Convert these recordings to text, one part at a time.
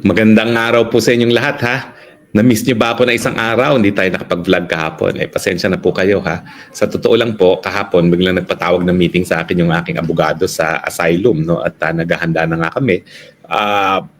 Magandang araw po sa inyong lahat ha. Na-miss niyo ba ako na isang araw? Hindi tayo nakapag-vlog kahapon. Pasensya na po kayo ha. Sa totoo lang po, kahapon biglang nagpatawag ng meeting sa akin yung aking abogado sa asylum, no? At naghahanda na nga kami.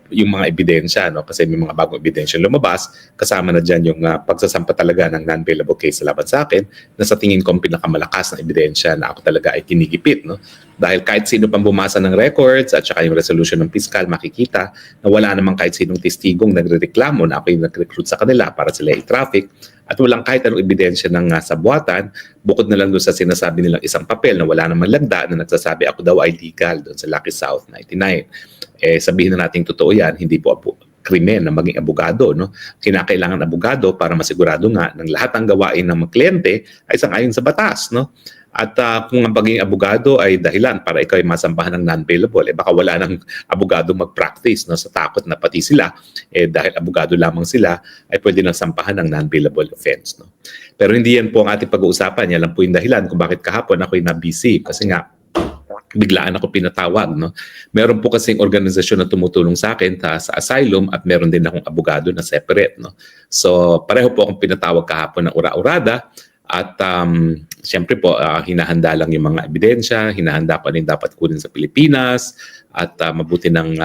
Yung mga ebidensya, no? Kasi may mga bagong ebidensya lumabas. Kasama na dyan yung pagsasampa talaga ng non-bailable case sa laban sa akin na sa tingin ko ang pinakamalakas na ebidensya na ako talaga ay kinigipit, no? Dahil kahit sino pang bumasa ng records at saka yung resolution ng piskal, makikita na wala namang kahit sinong testigong nagrereklamo na ako yung nag-recruit sa kanila para sila i-traffic at walang kahit anong ebidensya ng sabuatan bukod na lang doon sa sinasabi nilang isang papel na wala namang lagda na nagsasabi ako daw ay legal doon sa Lucky South 99. Sabihin na natin totoo yan, hindi po krimen na maging abogado, no? Kinakailangan abogado para masigurado nga ng lahat ng gawain ng mga kliyente ay sang-ayon sa batas, no? At kung ang pagiging abogado ay dahilan para ikaw ay masampahan ng non-bailable, baka wala ng abogado mag-practice, no? Sa takot na pati sila, dahil abogado lamang sila, ay pwede nang sampahan ng non-bailable offense, no? Pero hindi yan po ang ating pag-uusapan. Yan lang po yung dahilan kung bakit kahapon ako'y na-busy. Kasi nga, biglaan ako pinatawag, no? Meron po kasing organisasyon na tumutulong sa akin sa asylum at meron din akong abogado na separate, no? So pareho po akong pinatawag kahapon ng ura-urada at siyempre po hinahanda lang yung mga ebidensya, hinahanda ko ano yung dapat kunin sa Pilipinas at mabuti ng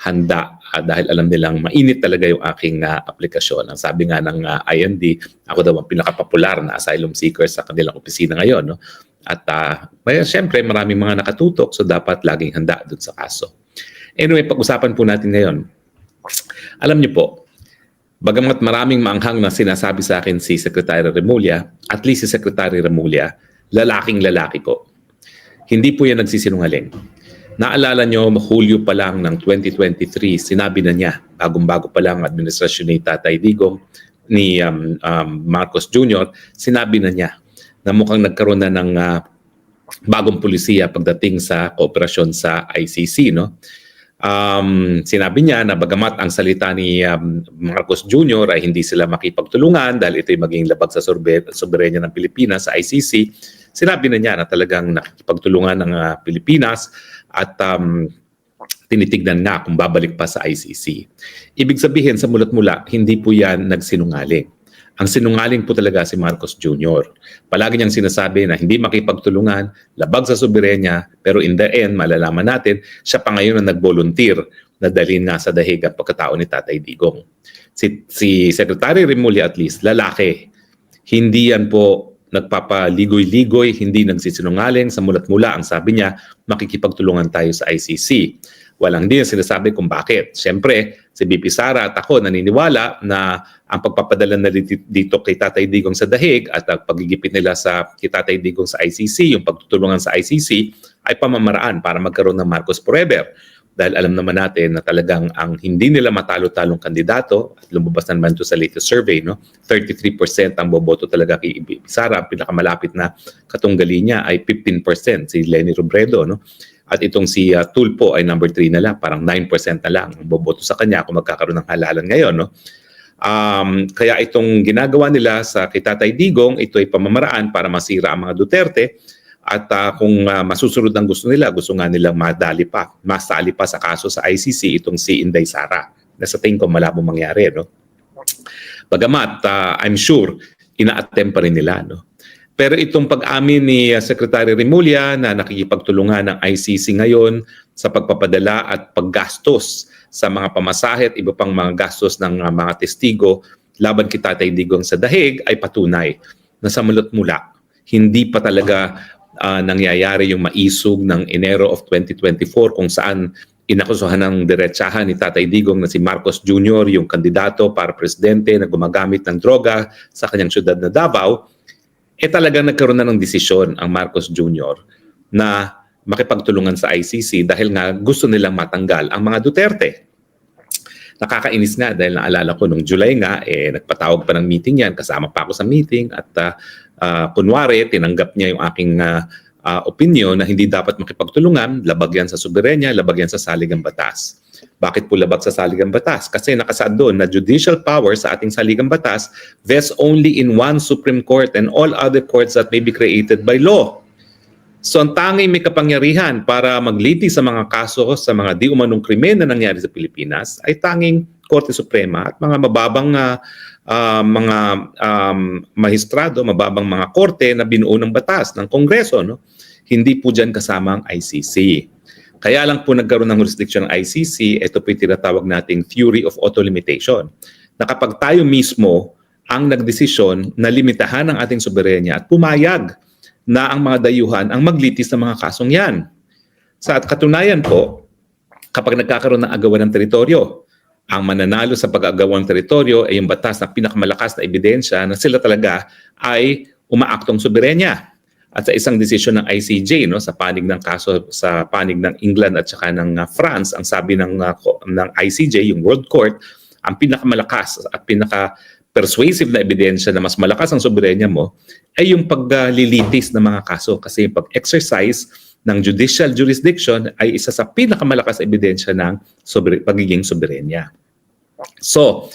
handa dahil alam nilang mainit talaga yung aking aplikasyon. Ang sabi nga ng IND, ako daw ang pinakapopular na asylum seeker sa kanilang opisina ngayon, no? At siyempre maraming mga nakatutok so dapat laging handa dun sa kaso. Anyway, pag-usapan po natin ngayon. Alam niyo po, bagamat maraming maanghang na sinasabi sa akin si Secretary Remulla, at least si Secretary Remulla, lalaking lalaki po. Hindi po yan nagsisinungaling. Naalala nyo, Hulyo pa lang ng 2023, sinabi na niya, bagong-bago pa lang administrasyon ni Tatay Digong, ni Marcos Jr., sinabi na niya na mukhang nagkaroon na ng bagong pulisiya pagdating sa kooperasyon sa ICC, no? Sinabi niya na bagamat ang salita ni Marcos Jr. ay hindi sila makipagtulungan dahil ito'y maging labag sa soberenya ng Pilipinas sa ICC, sinabi na niya na talagang nakikipagtulungan ng Pilipinas at tinitignan na kung babalik pa sa ICC. Ibig sabihin sa mulat-mula, hindi po yan nagsinungaling. Ang sinungaling po talaga si Marcos Jr. Palagi niyang sinasabi na hindi makipagtulungan, labag sa soberenya, pero in the end, malalaman natin, siya pa ngayon ang nag-volunteer na dalhin nga sa dahig ang pagkatao ni Tatay Digong. Si Secretary Remulla at least, lalaki. Hindi yan po nagpapaligoy-ligoy, hindi nagsisinungaling. Sa mulat-mula, ang sabi niya, makikipagtulungan tayo sa ICC. Walang din sinasabi kung bakit. Siyempre, si BP Sara at ako naniniwala na ang pagpapadala na dito kay Tatay Digong sa dahig at ang pagigipit nila kay Tatay Digong sa ICC, yung pagtutulungan sa ICC, ay pamamaraan para magkaroon ng Marcos Forever. Dahil alam naman natin na talagang ang hindi nila matalo-talong kandidato, at lumabas na naman ito sa latest survey, no? 33% ang boboto talaga kay BP Sara. Ang pinakamalapit na katunggali niya ay 15%, si Leni Robredo, no? At itong si Tulfo ay number 3 na lang, parang 9% na lang ang boboto sa kanya kung magkakaroon ng halalan ngayon, no? Kaya itong ginagawa nila sa kay Tatay Digong, ito ay pamamaraan para masira ang mga Duterte at kung masusunod ang gusto nila, gusto nga nilang masali pa sa kaso sa ICC itong si Inday Sara na sa tingin ko malabo mangyari, no? Bagamat I'm sure ina-attempt pa rin nila, no? Pero itong pag-amin ni Secretary Remulla na nakikipagtulungan ng ICC ngayon sa pagpapadala at paggastos sa mga pamasahe at iba pang mga gastos ng mga testigo laban kay Tatay Digong sa dahig ay patunay na sa mulat-mula hindi pa talaga nangyayari yung maisog ng Enero of 2024 kung saan inakusahan ng diretsahan ni Tatay Digong na si Marcos Jr. yung kandidato para presidente na gumagamit ng droga sa kanyang syudad na Davao. Talagang nagkaroon na ng desisyon ang Marcos Jr. na makipagtulungan sa ICC dahil nga gusto nilang matanggal ang mga Duterte. Nakakainis nga dahil naalala ko nung July nga, nagpatawag pa ng meeting yan, kasama pa ako sa meeting at kunwari, tinanggap niya yung aking opinion na hindi dapat makipagtulungan, labag yan sa soberenya, labag yan sa saligang batas. Bakit po labag sa saligang batas? Kasi nakasaad doon na judicial power sa ating saligang batas vests only in one Supreme Court and all other courts that may be created by law. So ang tanging may kapangyarihan para magliti sa mga kaso sa mga di umanong krimen na nangyari sa Pilipinas ay tanging Korte Suprema at mga mababang mga mahistrado, mababang mga korte na binuo ng batas ng Kongreso, no? Hindi po dyan kasama ang ICC. Kaya lang po nagkaroon ng jurisdiction ng ICC, ito po yung tinatawag nating theory of auto-limitation. Na kapag tayo mismo ang nagdesisyon na limitahan ang ating soberenya at pumayag na ang mga dayuhan ang maglitis ng mga kasong yan. Sa katunayan po, kapag nagkakaroon ng agawan ng teritoryo, ang mananalo sa pag-agawan ng teritoryo ay yung batas na pinakamalakas na ebidensya na sila talaga ay umaaktong soberenya. At sa isang desisyon ng ICJ, no, sa panig ng kaso sa panig ng England at saka ng France, ang sabi ng ICJ, yung World Court, ang pinakamalakas at pinaka-persuasive na ebidensya na mas malakas ang soberenya mo ay yung paglilitis ng mga kaso. Kasi yung pag-exercise ng judicial jurisdiction ay isa sa pinakamalakas na ebidensya ng pagiging soberenya. So,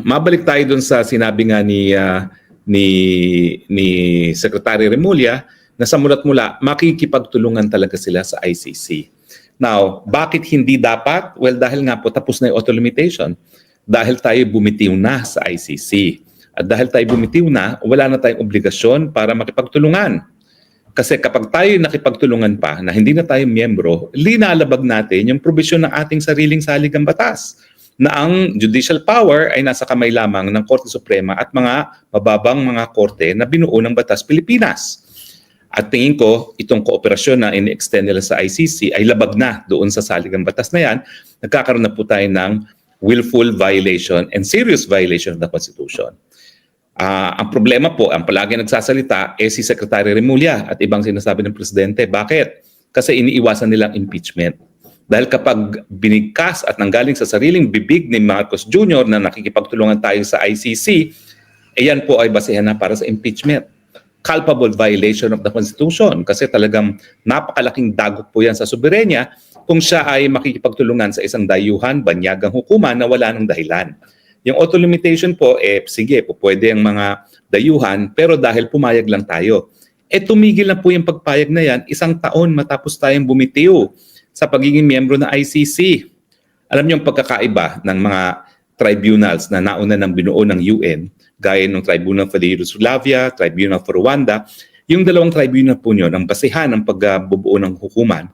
mabalik tayo dun sa sinabi nga ni Secretary Remulla na sa mula't mula makikipagtulungan talaga sila sa ICC. Now, bakit hindi dapat? Well, dahil nga po tapos na yung auto-limitation. Dahil tayo bumitiw na sa ICC. At dahil tayo bumitiw na, wala na tayong obligasyon para makipagtulungan. Kasi kapag tayo nakipagtulungan pa na hindi na tayo miyembro, linalabag natin yung probisyon ng ating sariling saligang batas na ang judicial power ay nasa kamay lamang ng Korte Suprema at mga mababang mga korte na binuo ng Batas Pilipinas. At tingin ko, itong kooperasyon na in-extend nila sa ICC ay labag na doon sa saligang batas na yan. Nagkakaroon na po tayo ng willful violation and serious violation of the Constitution. Ang problema po, ang palagi nagsasalita, si Secretary Remulla at ibang sinasabi ng Presidente. Bakit? Kasi iniiwasan nilang impeachment. Dahil kapag binigkas at nanggaling sa sariling bibig ni Marcos Jr. na nakikipagtulungan tayo sa ICC, yan po ay basehan na para sa impeachment. Culpable violation of the Constitution kasi talagang napakalaking dagok po yan sa soberenya kung siya ay makikipagtulungan sa isang dayuhan, banyagang hukuman na wala ng dahilan. Yung auto-limitation po, sige po, pwede ang mga dayuhan, pero dahil pumayag lang tayo. Tumigil na po yung pagpayag na yan, 1 taon matapos tayong bumitiw sa pagiging miyembro ng ICC. Alam niyo ang pagkakaiba ng mga tribunals na nauna ng binuo ng UN, gaya ng Tribunal for the Yugoslavia, Tribunal for Rwanda, yung dalawang tribunal po nyo, ang basihan ng pagbubuo ng hukuman,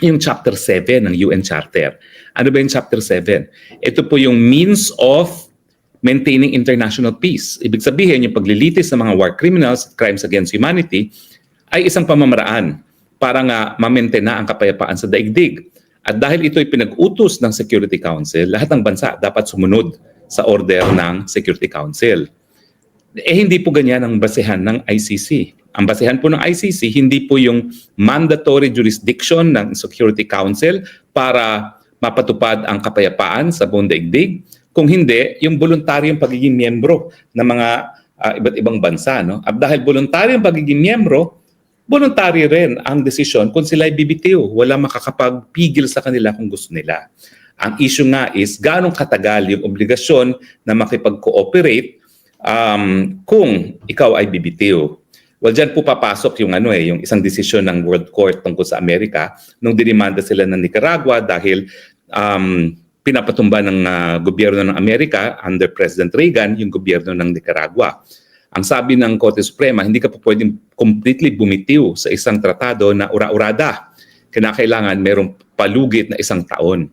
yung Chapter 7 ng UN Charter. Ano ba yung Chapter 7? Ito po yung means of maintaining international peace. Ibig sabihin, yung paglilitis ng mga war criminals, crimes against humanity, ay isang pamamaraan para nga ma-maintain na ang kapayapaan sa daigdig. At dahil ito ay pinag-utos ng Security Council, lahat ng bansa dapat sumunod sa order ng Security Council. Hindi po ganyan ang basehan ng ICC. Ang basehan po ng ICC, hindi po yung mandatory jurisdiction ng Security Council para mapatupad ang kapayapaan sa buong daigdig. Kung hindi, yung voluntaryong pagiging miyembro ng mga iba't ibang bansa. No? At dahil voluntaryong pagiging miyembro, voluntary rin ang desisyon kung sila ay bibitiw. Wala makakapagpigil sa kanila kung gusto nila. Ang issue nga is gano'ng katagal yung obligasyon na makipag-cooperate kung ikaw ay bibitiw. Well, dyan po papasok yung yung isang desisyon ng World Court tungkol sa Amerika nung dinimanda sila ng Nicaragua dahil pinapatumba ng gobyerno ng Amerika under President Reagan yung gobyerno ng Nicaragua. Ang sabi ng Korte Suprema, hindi ka po pwedeng completely bumitiw sa isang tratado na ura-urada. Kinakailangan merong palugit na 1 taon.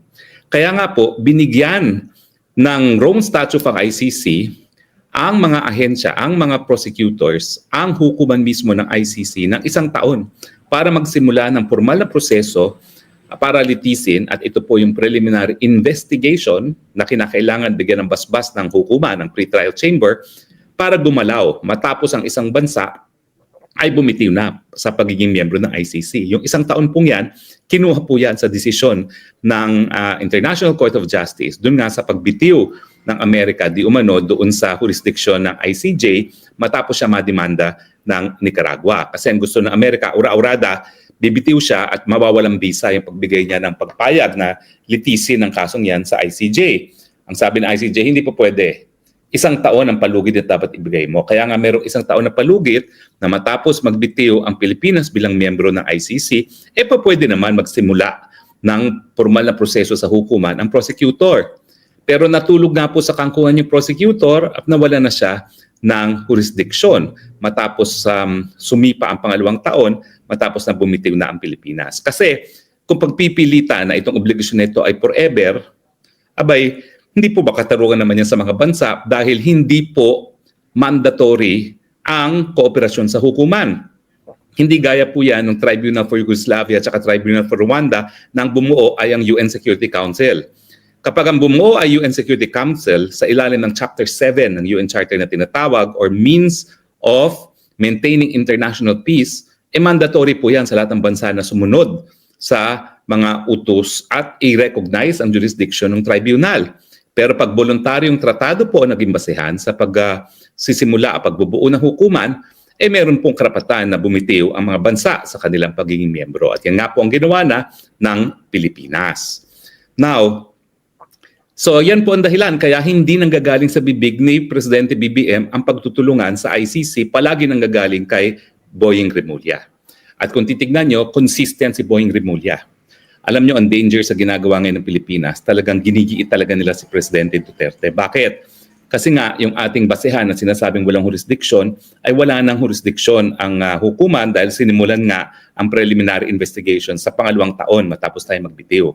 Kaya nga po, binigyan ng Rome Statute of ICC ang mga ahensya, ang mga prosecutors, ang hukuman mismo ng ICC ng 1 taon para magsimula ng formal na proseso para litisin at ito po yung preliminary investigation na kinakailangan bigyan ng basbas ng hukuman ng pre-trial chamber para gumalaw matapos ang isang bansa ay bumitiw na sa pagiging miyembro ng ICC. Yung 1 taon pong yan, kinuha po yan sa desisyon ng International Court of Justice doon nga sa pagbitiw ng Amerika di umano doon sa jurisdiction ng ICJ matapos siya mademanda ng Nicaragua. Kasi ang gusto ng Amerika, ura-urada, bibitiw siya at mawawalang bisa yung pagbigay niya ng pagpayag na litisin ng kasong yan sa ICJ. Ang sabi ng ICJ, hindi po pwede. 1 taon ang palugit na dapat ibigay mo. Kaya nga merong 1 taon na palugit na matapos magbitiw ang Pilipinas bilang miyembro ng ICC, pwede naman magsimula ng formal na proseso sa hukuman ang prosecutor. Pero natulog nga po sa kangkungan yung prosecutor at nawala na siya ng jurisdiction matapos sumipa ang pangalawang taon matapos na bumitiw na ang Pilipinas. Kasi kung pagpipilitan na itong obligasyon na ito ay forever, abay, hindi po ba katarungan naman yan sa mga bansa dahil hindi po mandatory ang kooperasyon sa hukuman. Hindi gaya po yan ng Tribunal for Yugoslavia at Tribunal for Rwanda na ang bumuo ay ang UN Security Council. Kapag ang bumuo ay UN Security Council sa ilalim ng Chapter 7 ng UN Charter na tinatawag or Means of Maintaining International Peace, mandatory po yan sa lahat ng bansa na sumunod sa mga utos at i-recognize ang jurisdiction ng tribunal. Pero pag voluntaryong tratado po naging basehan sa pagsisimula at pagbubuo ng hukuman, meron pong karapatan na bumitiw ang mga bansa sa kanilang pagiging miyembro. At yan nga po ang ginawa na ng Pilipinas. Now, so yan po ang dahilan kaya hindi nanggagaling sa bibig ni Presidente BBM ang pagtutulungan sa ICC, palagi nanggagaling kay Boying Remulla. At kung titignan nyo, consistent si Boying Remulla. Alam nyo, ang danger sa ginagawa ngayon ng Pilipinas, talagang ginigiit talaga nila si Presidente Duterte. Bakit? Kasi nga, yung ating basehan na sinasabing walang jurisdiction, ay wala nang jurisdiction ang hukuman dahil sinimulan nga ang preliminary investigation sa pangalawang taon matapos tayo magbitiw.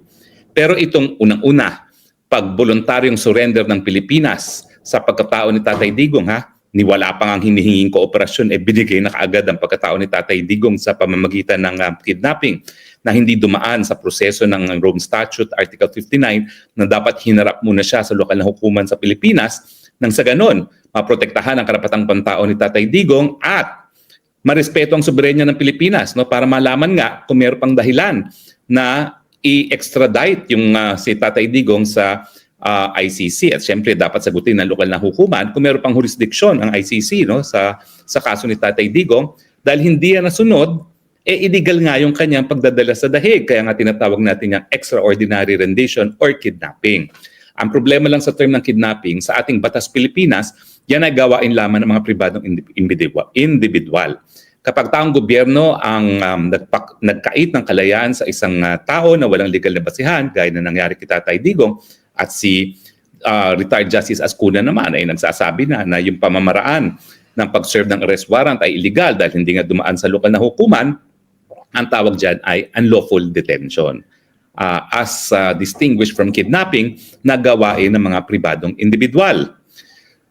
Pero itong unang-una, pag voluntaryong surrender ng Pilipinas sa pagkatao ni Tatay Digong, niwala pa nga ang hinihinging kooperasyon, binigay na kaagad ang pagkatao ni Tatay Digong sa pamamagitan ng kidnapping na hindi dumaan sa proseso ng Rome Statute, Article 59, na dapat hinarap muna siya sa lokal na hukuman sa Pilipinas nang sa ganon, maprotektahan ang karapatang pantao ni Tatay Digong at marespeto ang soberenya ng Pilipinas, no, para malaman nga kung mayroon pang dahilan na i-extradite yung si Tatay Digong sa ICC. At syempre dapat sagutin ng lokal na hukuman kung mayroon pang jurisdiction ang ICC, no, sa kaso ni Tatay Digong. Dahil hindi yan nasunod, illegal nga yung kanyang pagdadala sa dahig. Kaya nga tinatawag natin yung extraordinary rendition or kidnapping. Ang problema lang sa term ng kidnapping, sa ating batas Pilipinas, yan ay gawain lamang ng mga pribadong individual. Kapag taong gobyerno ang nagkait ng kalayaan sa isang tao na walang legal na basihan, gaya na nangyari kay Tatay Digong, at si retired Justice Ascuna naman ay nagsasabi na yung pamamaraan ng pag-serve ng arrest warrant ay illegal dahil hindi nga dumaan sa lokal na hukuman, ang tawag dyan ay unlawful detention. As distinguished from kidnapping na gawain ng mga pribadong individual.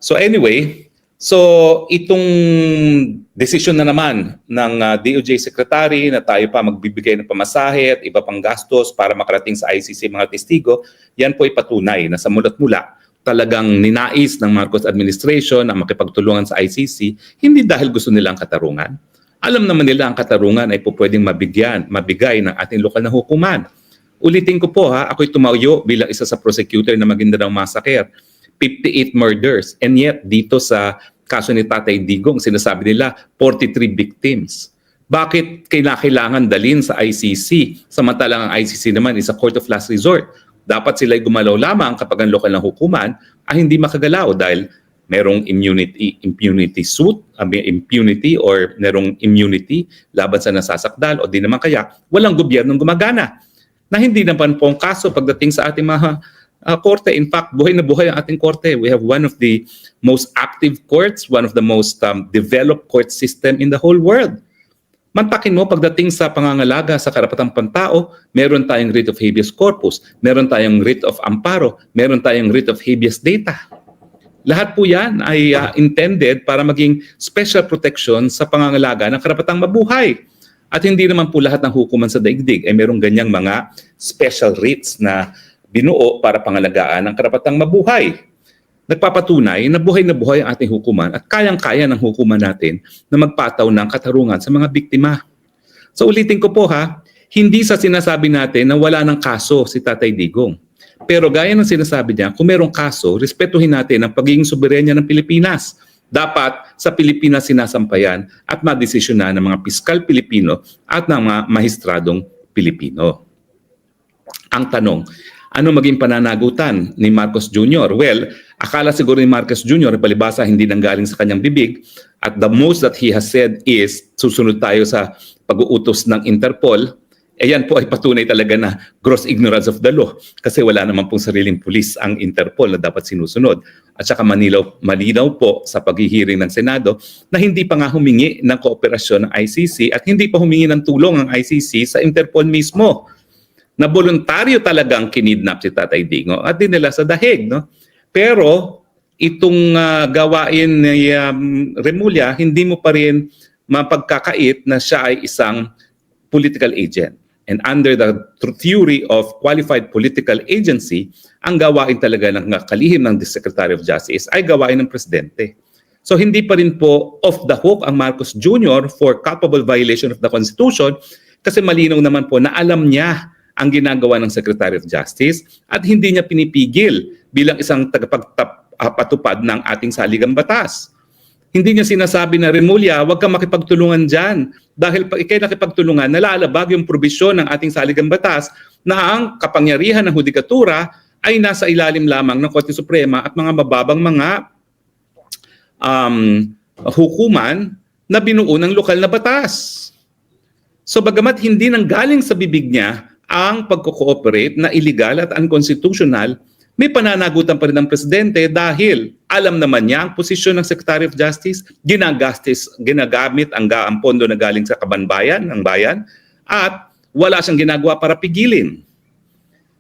So anyway, so itong desisyon na naman ng DOJ Secretary na tayo pa magbibigay ng pamasahe at iba pang gastos para makarating sa ICC mga testigo, yan po ay patunay na sa mulat-mula talagang ninais ng Marcos administration na makipagtulungan sa ICC, hindi dahil gusto nila ang katarungan. Alam naman nila ang katarungan ay po pwedeng mabigay ng ating lokal na hukuman. Ulitin ko po ako'y tumayo bilang isa sa prosecutor na Maguindanao Massacre. 58 murders. And yet, dito sa kaso ni Tatay Digong, sinasabi nila 43 victims. Bakit kailangan dalhin sa ICC? Samantalang ang ICC naman is a court of last resort. Dapat sila'y gumalaw lamang kapag ang lokal na hukuman ay hindi makagalaw dahil merong impunity suit, impunity or merong immunity laban sa nasasakdal o di naman kaya walang gobyernong gumagana. Na hindi naman po ang kaso pagdating sa ating mga korte. In fact, buhay na buhay ang ating korte. We have one of the most active courts, one of the most developed court system in the whole world. Mantakin mo, pagdating sa pangangalaga sa karapatang pantao, meron tayong writ of habeas corpus, meron tayong writ of amparo, meron tayong writ of habeas data. Lahat po yan ay intended para maging special protection sa pangangalaga ng karapatang mabuhay. At hindi naman po lahat ng hukuman sa daigdig ay merong ganyang mga special writs na binuo para pangalagaan ng karapatang mabuhay. Nagpapatunay na buhay ang ating hukuman at kayang-kaya ng hukuman natin na magpataw ng katarungan sa mga biktima. So ulitin ko po hindi sa sinasabi natin na wala ng kaso si Tatay Digong. Pero gaya ng sinasabi niya, kung merong kaso, respetuhin natin ang pagiging soberenya ng Pilipinas. Dapat sa Pilipinas sinasampayan at madesisyonan ng mga piskal Pilipino at ng mga mahistradong Pilipino. Ang tanong, ano maging pananagutan ni Marcos Jr.? Well, akala siguro ni Marcos Jr. palibasa hindi nanggaling sa kanyang bibig at the most that he has said is susunod tayo sa pag-uutos ng Interpol. yan po ay patunay talaga na gross ignorance of the law kasi wala naman pong sariling pulis ang Interpol na dapat sinusunod. At saka malinaw po sa paghihiring ng Senado na hindi pa nga humingi ng kooperasyon ng ICC at hindi pa humingi ng tulong ang ICC sa Interpol mismo, na voluntaryo talagang kinidnap si Tatay Digong at dinala sa dahig. No? Pero itong gawain ni Remulla, hindi mo pa rin mapagkakait na siya ay isang political agent. And under the theory of qualified political agency, ang gawain talaga ng kalihim ng Secretary of Justice ay gawain ng Presidente. So hindi pa rin po off the hook ang Marcos Jr. for culpable violation of the Constitution kasi malinaw naman po na alam niya ang ginagawa ng Secretary of Justice at hindi niya pinipigil bilang isang tagapagpatupad ng ating saligang batas. Hindi niya sinasabi na, Remulla, huwag kang makipagtulungan dyan dahil pag ikay nakipagtulungan, nalalabag yung probisyon ng ating saligang batas na ang kapangyarihan ng hudikatura ay nasa ilalim lamang ng Korte Suprema at mga mababang mga hukuman na binuo ng lokal na batas. So bagamat hindi nanggaling sa bibig niya ang pagko-cooperate na illegal at unconstitutional, may pananagutan pa rin ng Presidente dahil alam naman niya ang posisyon ng Secretary of Justice, ginagamit ang pondo na galing sa kabanbayan ng bayan at wala siyang ginagawa para pigilin.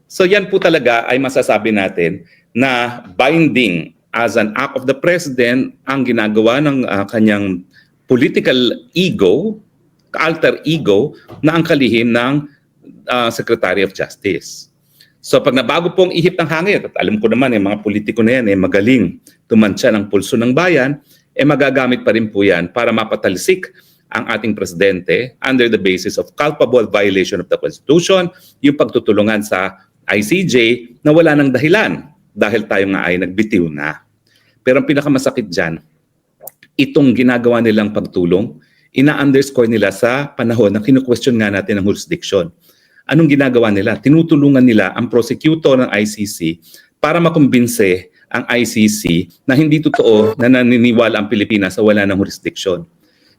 So yan po talaga ay masasabi natin na binding as an act of the President ang ginagawa ng kanyang political ego, alter ego na ang kalihim ng Secretary of Justice. So pag nabago po ang ihip ng hangin, at alam ko naman mga politiko na yan magaling tumantsa ng pulso ng bayan, magagamit pa rin po yan para mapatalisik ang ating Presidente under the basis of culpable violation of the Constitution, yung pagtutulungan sa ICJ na wala ng dahilan dahil tayo nga ay nagbitiw na. Pero ang pinakamasakit dyan, itong ginagawa nilang pagtulong, ina-underscore nila sa panahon na kinu-question nga natin ang jurisdiction. Anong ginagawa nila? Tinutulungan nila ang prosecutor ng ICC para makumbinse ang ICC na hindi totoo na naniniwala ang Pilipinas sa wala ng jurisdiction.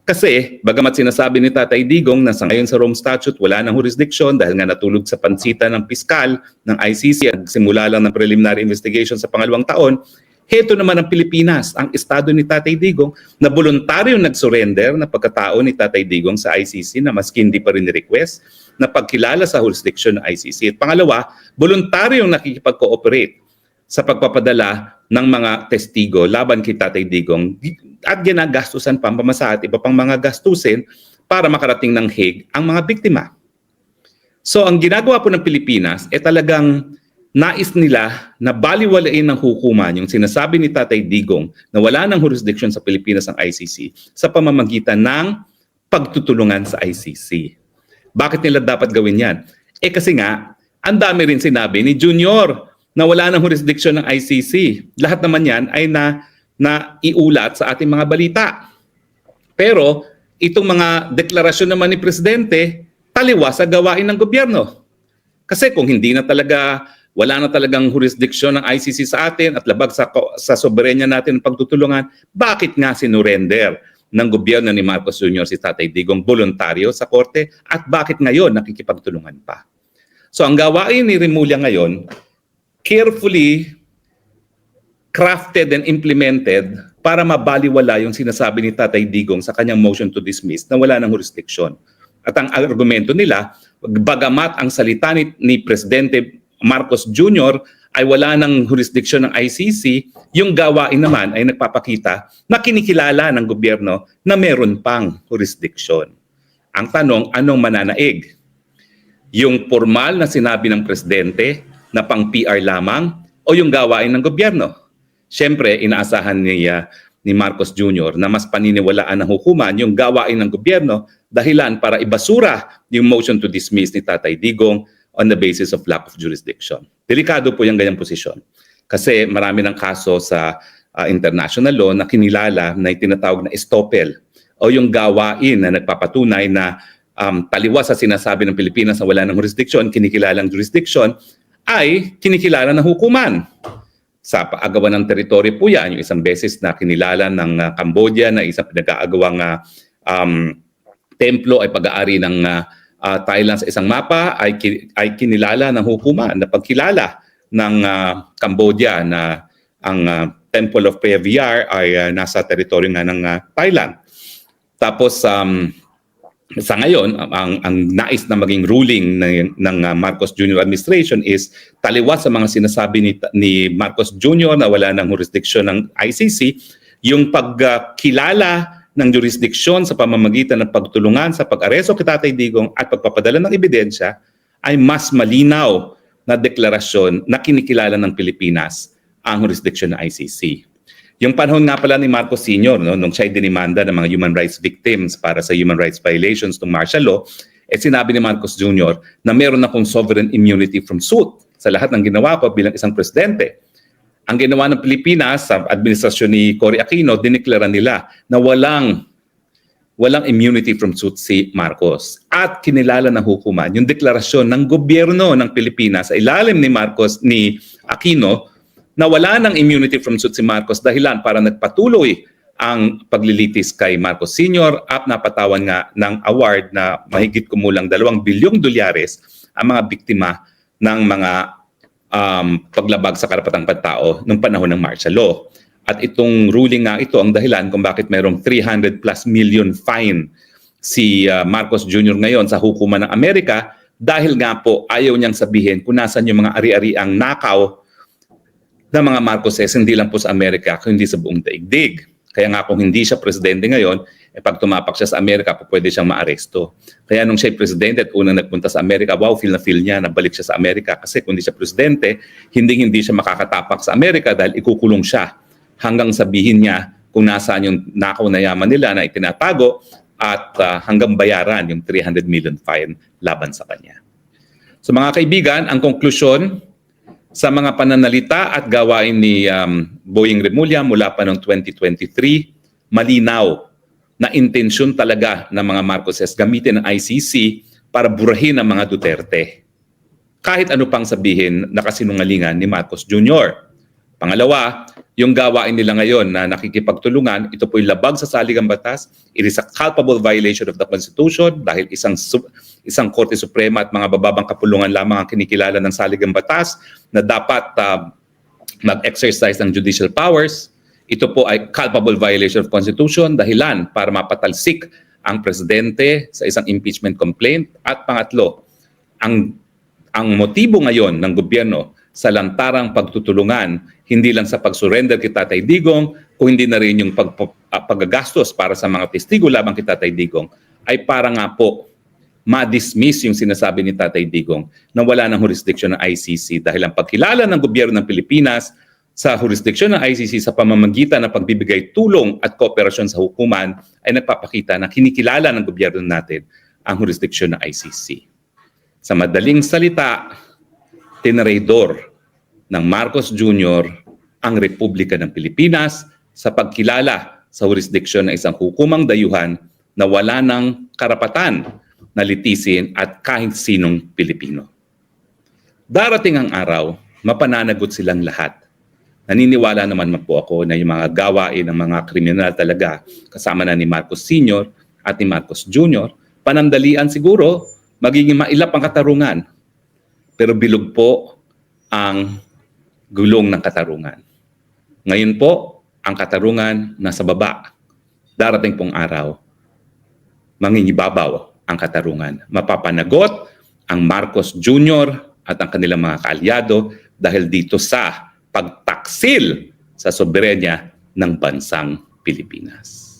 Kasi, bagamat sinasabi ni Tatay Digong na sa ngayon sa Rome Statute wala ng jurisdiction dahil nga natulog sa pansita ng piskal ng ICC at simula lang ng preliminary investigation sa pangalawang taon, heto naman ang Pilipinas, ang estado ni Tatay Digong na voluntaryong nag-surrender na pagkatao ni Tatay Digong sa ICC na maski hindi pa rin request na pagkilala sa jurisdiction ng ICC. At pangalawa, voluntaryong nakikipag-cooperate sa pagpapadala ng mga testigo laban kay Tatay Digong at ginagastusan pa pamasahe at iba pang mga gastusin para makarating ng Hague ang mga biktima. So ang ginagawa po ng Pilipinas talagang nais nila na baliwalain ng hukuman yung sinasabi ni Tatay Digong na wala ng jurisdiction sa Pilipinas ang ICC sa pamamagitan ng pagtutulungan sa ICC. Bakit nila dapat gawin yan? Kasi nga, ang dami rin sinabi ni Junior na wala ng jurisdiction ng ICC. Lahat naman yan ay na iulat sa ating mga balita. Pero itong mga deklarasyon naman ni Presidente, taliwas sa gawain ng gobyerno. Kasi kung hindi na talaga, wala na talagang jurisdiction ng ICC sa atin at labag sa soberenya natin ng pagtutulungan, bakit nga sinurrender ng gobyerno ni Marcos Jr. si Tatay Digong voluntaryo sa korte at bakit ngayon nakikipagtulungan pa? So ang gawain ni Remulla ngayon, carefully crafted and implemented para mabaliwala yung sinasabi ni Tatay Digong sa kanyang motion to dismiss na wala ng jurisdiction. At ang argumento nila, bagamat ang salita ni Presidente Marcos Jr. ay wala ng jurisdiction ng ICC, yung gawain naman ay nagpapakita na kinikilala ng gobyerno na meron pang jurisdiction. Ang tanong, anong mananaig? Yung formal na sinabi ng Presidente na pang PR lamang o yung gawain ng gobyerno? Siyempre, inaasahan ni Marcos Jr. na mas paniniwalaan ng hukuman yung gawain ng gobyerno dahilan para ibasura yung motion to dismiss ni Tatay Digong on the basis of lack of jurisdiction. Delikado po yung ganyang posisyon. Kasi marami ng kaso sa international law na kinilala na tinatawag na estoppel o yung gawain na nagpapatunay na taliwas sa sinasabi ng Pilipinas na wala ng jurisdiction, kinikilalang jurisdiction, ay kinikilala ng hukuman. Sa paagawan ng teritoryo po yan, yung isang beses na kinilala ng Cambodia na isang pinag-aagawang templo ay pag-aari ng tayo lang sa isang mapa ay kinilala ng hukuman na pagkilala ng Cambodia na ang Temple of Previar ay nasa teritoryo nga ng Thailand. Tapos sa ngayon, ang nais na maging ruling ng Marcos Jr. administration is taliwas sa mga sinasabi ni Marcos Jr. na wala ng jurisdiction ng ICC, yung pagkilala ng jurisdiksyon sa pamamagitan ng pagtulungan sa pag-aresto kay Tatay Digong at pagpapadala ng ebidensya ay mas malinaw na deklarasyon na kinikilala ng Pilipinas ang jurisdiksyon ng ICC. Yung panahon nga pala ni Marcos Sr., nung siya'y dinimanda ng mga human rights victims para sa human rights violations ng martial law, sinabi ni Marcos Jr. na meron akong sovereign immunity from suit sa lahat ng ginawa ko bilang isang presidente. Ang ginawa ng Pilipinas sa administrasyon ni Cory Aquino, dineklara nila na walang immunity from suit si Marcos. At kinilala ng hukuman yung deklarasyon ng gobyerno ng Pilipinas sa ilalim ni Aquino na wala ng immunity from suit si Marcos dahilan para nagpatuloy ang paglilitis kay Marcos Sr. at napatawan nga ng award na mahigit kumulang 2 bilyong dolyares ang mga biktima ng mga paglabag sa karapatang pantao noong panahon ng martial law. At itong ruling nga ito ang dahilan kung bakit mayroong 300+ million fine si Marcos Jr. ngayon sa hukuman ng Amerika dahil nga po ayaw niyang sabihin kung nasan yung mga ari-ariang nakaw ng mga Marcoses, hindi lang po sa Amerika, kundi sa buong daigdig. Kaya nga kung hindi siya presidente ngayon, pag tumapak siya sa Amerika, pwede siyang maaresto. Kaya nung siya'y presidente at unang nagpunta sa Amerika, wow, feel na feel niya na balik siya sa Amerika. Kasi kung hindi siya presidente, hindi siya makakatapak sa Amerika dahil ikukulong siya hanggang sabihin niya kung nasaan yung nakaw na yaman nila na itinatago at hanggang bayaran yung 300 million fine laban sa kanya. So mga kaibigan, ang konklusyon sa mga pananalita at gawain ni Boying Remulla mula pa noong 2023, malinaw na intensyon talaga ng mga Marcoses gamitin ng ICC para burahin ang mga Duterte. Kahit ano pang sabihin na kasinungalingan ni Marcos Jr. Pangalawa, yung gawain nila ngayon na nakikipagtulungan, ito po'y labag sa saligang batas. It is a culpable violation of the Constitution dahil isang Korte Suprema at mga bababang kapulungan lamang ang kinikilala ng saligang batas na dapat mag-exercise ng judicial powers. Ito po ay culpable violation of Constitution, dahilan para mapatalsik ang presidente sa isang impeachment complaint. At pangatlo, ang motibo ngayon ng gobyerno sa lantarang pagtutulungan, hindi lang sa pag-surrender kay Tatay Digong, kung hindi na rin yung paggagastos para sa mga testigo labang kay Tatay Digong, ay para nga po ma-dismiss yung sinasabi ni Tatay Digong na wala ng jurisdiction ng ICC dahil ang pagkilala ng gobyerno ng Pilipinas sa jurisdiksyon ng ICC sa pamamagitan ng pagbibigay tulong at kooperasyon sa hukuman ay nagpapakita na kinikilala ng gobyerno natin ang jurisdiksyon ng ICC. Sa madaling salita, tinraidor ng Marcos Jr. ang Republika ng Pilipinas sa pagkilala sa jurisdiksyon ng isang hukumang dayuhan na wala ng karapatan na litisin at kahit sinong Pilipino. Darating ang araw, mapananagot silang lahat. Naniniwala naman po ako na yung mga gawain ng mga kriminal talaga kasama na ni Marcos Sr. at ni Marcos Jr. panandalian siguro, magiging mailap ang katarungan. Pero bilog po ang gulong ng katarungan. Ngayon po, ang katarungan nasa baba. Darating pong araw, mangingibabaw ang katarungan. Mapapanagot ang Marcos Jr. at ang kanilang mga kaalyado dahil dito sa pagtaksil sa soberenya ng bansang Pilipinas.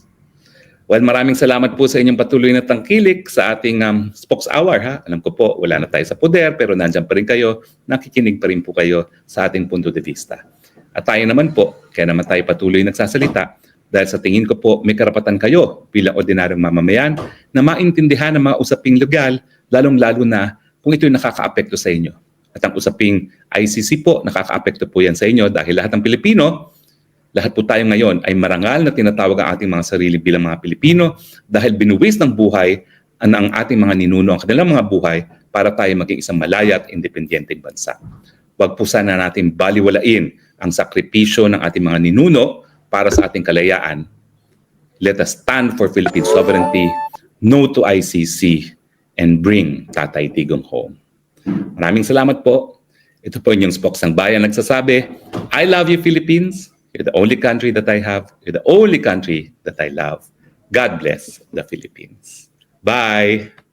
Well, maraming salamat po sa inyong patuloy na tangkilik sa ating Spokes Hour. Ha? Alam ko po, wala na tayo sa poder, pero nandyan pa rin kayo, nakikinig pa rin po kayo sa ating punto de vista. At tayo naman po, kaya naman tayo patuloy nagsasalita, dahil sa tingin ko po, may karapatan kayo bilang ordinaryong mamamayan na maintindihan ang mga usaping legal, lalong-lalo na kung ito'y nakakaapekto sa inyo. At ang usaping ICC po, nakakaapekto po yan sa inyo dahil lahat ng Pilipino, lahat po tayo ngayon ay marangal na tinatawag ang ating mga sarili bilang mga Pilipino dahil binuwis ng buhay ang ating mga ninuno, ang kanilang mga buhay para tayo maging isang malaya at independenteng bansa. Huwag po sana natin baliwalain ang sakripisyo ng ating mga ninuno para sa ating kalayaan. Let us stand for Philippine sovereignty. No to ICC. and bring Tatay Digong home. Maraming salamat po. Ito po inyong Spokesang Bayan nagsasabi, I love you, Philippines. You're the only country that I have. You're the only country that I love. God bless the Philippines. Bye!